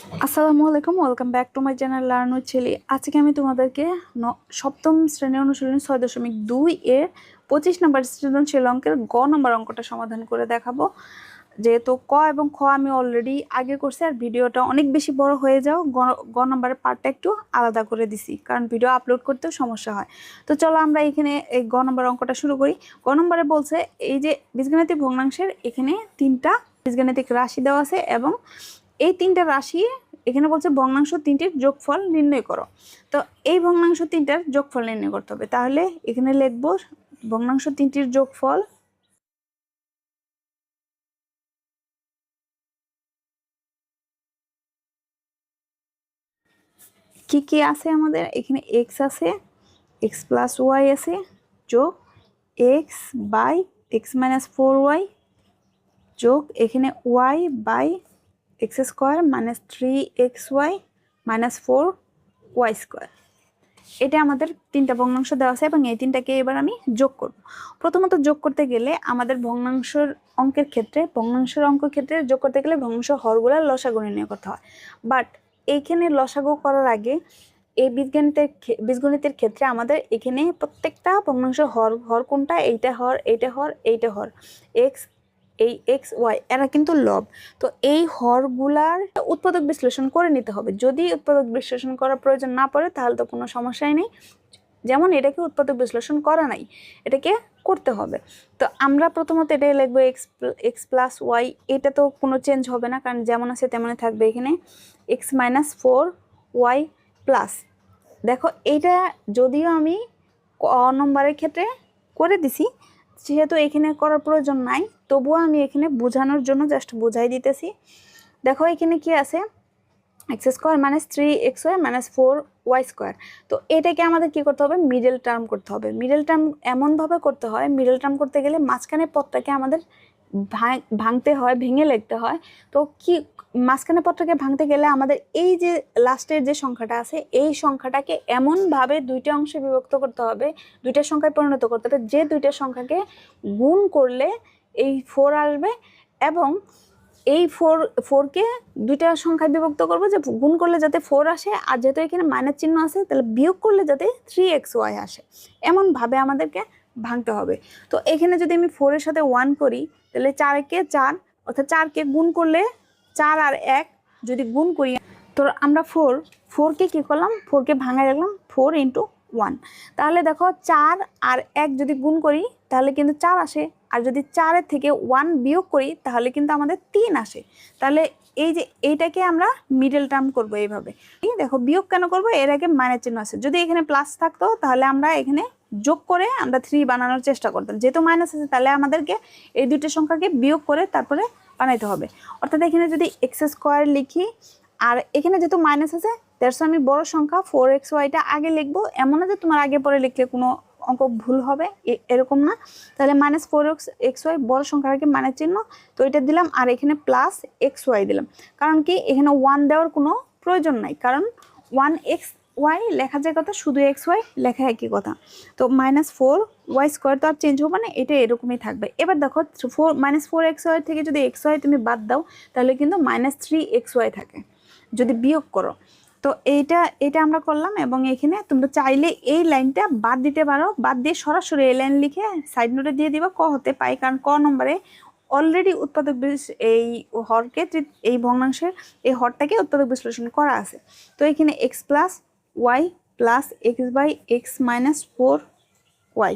আসসালামু আলাইকুম, welcome back to my channel learn with ছেলে। আজকে আমি তোমাদেরকে সপ্তম শ্রেণীর অনুশীলনী 6.2 এর 25 নম্বর সৃজনশীল অঙ্কের গ নম্বর অঙ্কটা সমাধান করে দেখাবো। যেহেতু ক এবং খ আমি অলরেডি আগে করছি আর ভিডিওটা অনেক বেশি বড় হয়ে যাও, গ নম্বরের পার্টটা একটু আলাদা করে দিছি, কারণ ভিডিও আপলোড করতেও সমস্যা হয়। তো চলো আমরা এখানে এই গ নম্বর অঙ্কটা শুরু করি। গ নম্বরে বলছে এই যে বীজগণিতিক ভগ্নাংশের এখানে 3টা বীজগণিতিক রাশি দেওয়া আছে এবং এই 3টা রাশি এখানে বলছে ভগ্নাংশ 3টির যোগফল নির্ণয় করো। তো এই ভগ্নাংশ 3টার যোগফল নির্ণয় করতে হবে। তাহলে এখানে লিখব ভগ্নাংশ 3টির যোগফল কি কি আছে আমাদের এখানে। এক্স আছে, এক্স প্লাস ওয়াই আছে, যোগ x by x minus 4y, যোগ এখানে y by x square minus 3xy minus 4y square. এটা আমাদের 3টা ভগ্নাংশ দেওয়া আছে এবং এই 3টাকে এবার আমি যোগ করব। প্রথমত যোগ করতে গেলে আমাদের ভগ্নাংশের অঙ্কের ক্ষেত্রে যোগ করতে গেলে ভগ্নাংশ হরগুলোর লসাগু নির্ণয় করতে হয়। বাট এইখানে লসাগু করার আগে এই বীজগণিতের ক্ষেত্রে আমাদের এখানে প্রত্যেকটা ভগ্নাংশ হর কোনটা, এইটা হর, এইটা হর, এইটা হর, এক্স, এই এক্স ওয়াই এরা কিন্তু লব। তো এই হরগুলার উৎপাদক বিশ্লেষণ করে নিতে হবে। যদি উৎপাদক বিশ্লেষণ করার প্রয়োজন না পড়ে তাহলে তো কোনো সমস্যাই নেই। যেমন এটাকে উৎপাদক বিশ্লেষণ করা নাই, এটাকে করতে হবে। তো আমরা প্রথমত এটাই লিখবো এক্স প্লাস ওয়াই। এটা তো কোনো চেঞ্জ হবে না, কারণ যেমন আছে তেমনই থাকবে। এখানে এক্স মাইনাস 4y প্লাস, দেখো এইটা যদিও আমি ক নম্বরের ক্ষেত্রে করে দিছি, যেহেতু এখানে করার প্রয়োজন নাই, তবুও আমি এখানে বোঝানোর জন্য জাস্ট বোঝাই দিতেছি। দেখো এখানে কি আছে, x square minus 3xy minus 4y square. তো এটাকে আমাদের কি করতে হবে, মিডল টার্ম করতে হবে। মিডল টার্ম এমনভাবে করতে হয়, মিডল টার্ম করতে গেলে মাঝখানে পদটাকে আমাদের ভাঙতে হয়, ভেঙে লিখতে হয়। তো কি মাঝখানে পদটাকে ভাঙতে গেলে আমাদের এই যে লাস্টের যে সংখ্যাটা আছে এই সংখ্যাটাকে এমনভাবে দুইটা অংশে বিভক্ত করতে হবে, দুইটা সংখ্যায় পরিণত করতে হবে যে দুইটা সংখ্যাকে গুণ করলে এই 4 আসবে, এবং এই ফোরকে দুইটা সংখ্যায় বিভক্ত করবো যে গুণ করলে যাতে 4 আসে, আর যেহেতু এখানে মাইনাস চিহ্ন আছে তাহলে বিয়োগ করলে যাতে 3xy আসে, এমনভাবে আমাদেরকে ভাঙতে হবে। তো এখানে যদি আমি 4-এর সাথে 1 করি তাহলে 4-কে 4, অর্থাৎ 4-কে গুণ করলে 4 আর 1 যদি গুণ করি, তো আমরা 4কে কী করলাম, 4কে ভাঙায় রাখলাম 4 × 1। তাহলে দেখো 4 আর 1 যদি গুণ করি তাহলে কিন্তু 4 আসে, আর যদি 4-এর থেকে 1 বিয়োগ করি তাহলে কিন্তু আমাদের 3 আসে। তাহলে এই যে এইটাকে আমরা মিডল টার্ম করবো এইভাবে। দেখো বিয়োগ কেন করবো, এর আগে মাইনাস চিহ্ন আছে, যদি এখানে প্লাস থাকতো তাহলে আমরা এখানে যোগ করে আমরা 3 বানানোর চেষ্টা করতাম। যেহেতু মাইনাস আছে তাহলে আমাদেরকে এই দুইটা সংখ্যাকে বিয়োগ করে তারপরে বানাইতে হবে। অর্থাৎ এখানে যদি এক্স স্কোয়ার লিখি, আর এখানে যেহেতু মাইনাস আছে দ্যাটস আমি বড় সংখ্যা 4xyটা আগে লিখবো। এমন না যে তোমার আগে পরে লিখলে কোনো অঙ্ক ভুল হবে, এরকম না। তাহলে মাইনাস 4xy বড় সংখ্যার আগে মাইনাস চিহ্ন, তো এটা দিলাম, আর এখানে প্লাস xy দিলাম। কারণ কি এখানে 1 দেওয়ার কোনো প্রয়োজন নাই, কারণ 1xy লেখা যায় কথা, শুধু xy লেখা একই কথা। তো মাইনাস 4y স্কোয়ার তো আর চেঞ্জ হবে না, এটা এরকমই থাকবে। এবার দেখো মাইনাস 4xy থেকে যদি xy তুমি বাদ দাও তাহলে কিন্তু মাইনাস 3xy থাকে যদি বিয়োগ করো। তো এটা আমরা করলাম, এবং এখানে তোমরা চাইলে এই লাইনটা বাদ দিতে পারো, বাদ দিয়ে সরাসরি এই লাইন লিখে সাইড নোটে দিয়ে দিবা, ক হতে পাই, কারণ ক নম্বরে অলরেডি উৎপাদক এই হরকে, এই ভগ্নাংশের এই হরটাকে উৎপাদক বিশ্লেষণ করা আছে। তো এখানে x plus y plus x by x minus 4y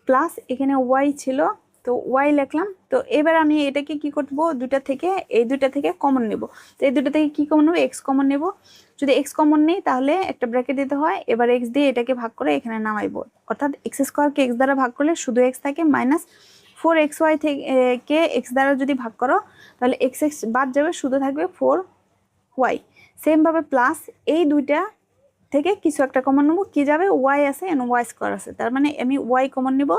plus এখানে ওয়াই ছিল, তো ওয়াই লিখলাম। তো এবার আমি এটাকে কি করবো, এই দুইটা থেকে কমন নেব। তো এই দুটো থেকে কি কমন নেব, এক্স কমন নেব। যদি এক্স কমন নেই তাহলে একটা ব্র্যাকেট দিতে হয়, এবার এক্স দিয়ে এটাকে ভাগ করে এখানে নামাইবো। অর্থাৎ এক্স স্কোয়ারকে এক্স দ্বারা ভাগ করলে শুধু এক্স থাকে, মাইনাস 4xy থেকে এক্স দ্বারা যদি ভাগ করো তাহলে এক্স বাদ যাবে, শুধু থাকবে 4y। সেমভাবে প্লাস এই দুইটা থেকে কিছু একটা কমন নেবো, কি যাবে, ওয়াই আছে এন্ড ওয়াই স্কোয়ার আছে, তার মানে আমি ওয়াই কমন নিব।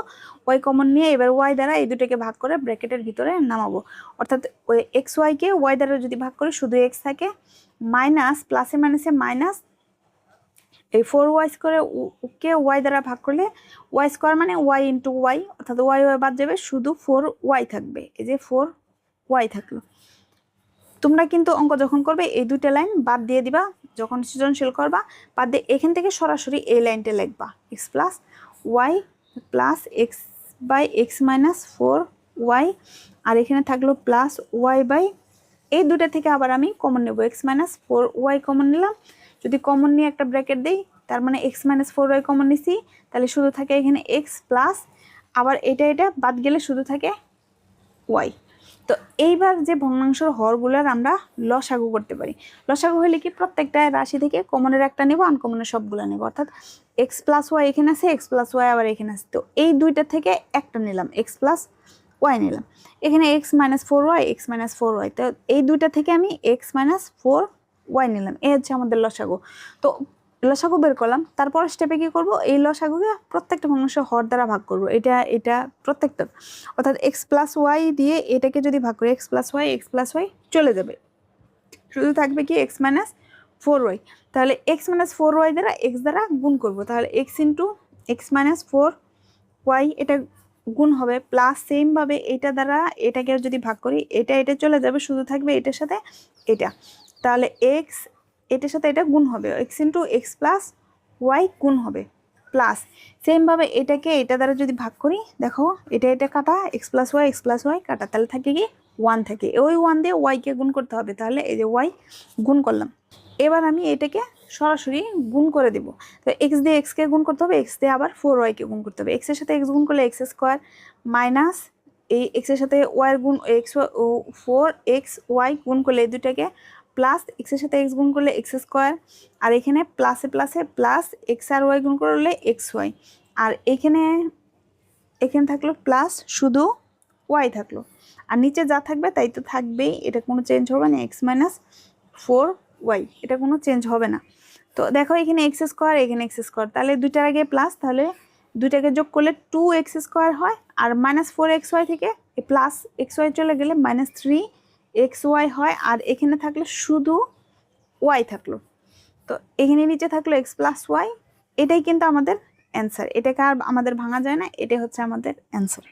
ওয়াই কমন নিয়ে এবার ওয়াই দ্বারা এই দুটোকে ভাগ করে ব্র্যাকেটের ভিতরে নামাবো। অর্থাৎ ওই এক্স ওয়াইকে ওয়াই দ্বারা যদি ভাগ করি শুধু এক্স থাকে, মাইনাস প্লাসে মাইনাসে মাইনাস এই 4y স্কোয়ারকে ওয়াই দ্বারা ভাগ করলে ওয়াই স্কোয়ার মানে ওয়াই ইন্টু ওয়াই, অর্থাৎ ওয়াই বাদ যাবে, শুধু 4y থাকবে। এই যে 4y থাকলো। তোমরা কিন্তু অঙ্ক যখন করবে এই দুইটা লাইন বাদ দিয়ে দিবা, যখন সৃজনশীল করবা বাদ দিয়ে এখান থেকে সরাসরি এই লাইনটা লিখবা x plus y plus x by x minus 4y, আর এখানে থাকলো প্লাস ওয়াই বাই, এই দুটা থেকে আবার আমি কমন নেব এক্স মাইনাস 4y কমন নিলাম, যদি কমন নিয়ে একটা ব্র্যাকেট দেই তার মানে এক্স মাইনাস 4y কমন নিছি, তাহলে শুধু থাকে এখানে এক্স প্লাস আবার এটা বাদ গেলে শুধু থাকে ওয়াই। তো এইবার যে ভগ্নাংশের হরগুলোর আমরা লসাগু করতে পারি। লসাগু হলে কি প্রত্যেকটা রাশি থেকে কমনের একটা নেব, আনকমনের সবগুলো নেব, অর্থাৎ এক্স প্লাস ওয়াই এখানে আছে, এক্স প্লাস ওয়াই আবার এখানে আছে, তো এই দুইটা থেকে একটা নিলাম এক্স প্লাস ওয়াই নিলাম, এখানে x minus 4y x minus 4y, তো এই দুইটা থেকে আমি এক্স মাইনাস 4y নিলাম, এই হচ্ছে আমাদের লসাগু। তো লসাগু বের করলাম, তারপর স্টেপে কি করব, এই লসাগুকে প্রত্যেকটা ভগ্নাংশের হর দ্বারা ভাগ করব, এটা প্রত্যেকটা, অর্থাৎ এক্স প্লাস ওয়াই দিয়ে এটাকে যদি ভাগ করি এক্স প্লাস ওয়াই চলে যাবে, শুধু থাকবে কি এক্স মাইনাস 4y, তাহলে এক্স মাইনাস 4y দ্বারা এক্স দ্বারা গুণ করব, তাহলে x into x minus 4y এটা গুণ হবে, প্লাস সেমভাবে এটা দ্বারা এটাকে যদি ভাগ করি এটা চলে যাবে, শুধু থাকবে এটার সাথে এটা, তাহলে এক্স এটার সাথে এটা গুণ হবে, x into x plus y গুণ হবে, প্লাস সেমভাবে এটাকে এটা দ্বারা যদি ভাগ করি, দেখো এটা কাটা এক্স প্লাস ওয়াই কাটা, তাহলে থাকে কি 1 থাকে, ওই 1 দিয়ে ওয়াইকে গুণ করতে হবে, তাহলে এই যে ওয়াই গুণ করলাম। এবার আমি এটাকে সরাসরি গুণ করে দেব, তো এক্স দিয়ে এক্সকে গুণ করতে হবে, এক্স দিয়ে আবার 4yকে গুণ করতে হবে, এক্সের সাথে এক্স গুণ করলে এক্স স্কোয়ার মাইনাস এই এক্সের সাথে ওয়াইয়ের গুণ এক্স 4xy গুণ করলে এই দুটাকে, প্লাস এক্সের সাথে এক্স গুণ করলে এক্স স্কোয়ার, আর এখানে প্লাসে প্লাস এক্স আর ওয়াই গুণ করলে এক্স ওয়াই, আর এখানে থাকলো প্লাস শুধু ওয়াই থাকলো, আর নিচে যা থাকবে তাই তো থাকবেই, এটা কোনো চেঞ্জ হবে না, এক্স মাইনাস 4y এটা কোনো চেঞ্জ হবে না। তো দেখো এখানে এক্স স্কোয়ার এখানে এক্স স্কোয়ার, তাহলে দুইটার আগে প্লাস, তাহলে দুইটাকে যোগ করলে 2x স্কোয়ার হয়, আর মাইনাস 4xy থেকে প্লাস xy চলে গেলে মাইনাস 3xy হয়, আর এখানে থাকলে শুধু ওয়াই থাকলো, তো এখানে নিচে থাকলো এক্স প্লাস ওয়াই, এটাই কিন্তু আমাদের অ্যান্সার, এটাকে আর আমাদের ভাঙা যায় না, এটাই হচ্ছে আমাদের অ্যান্সার।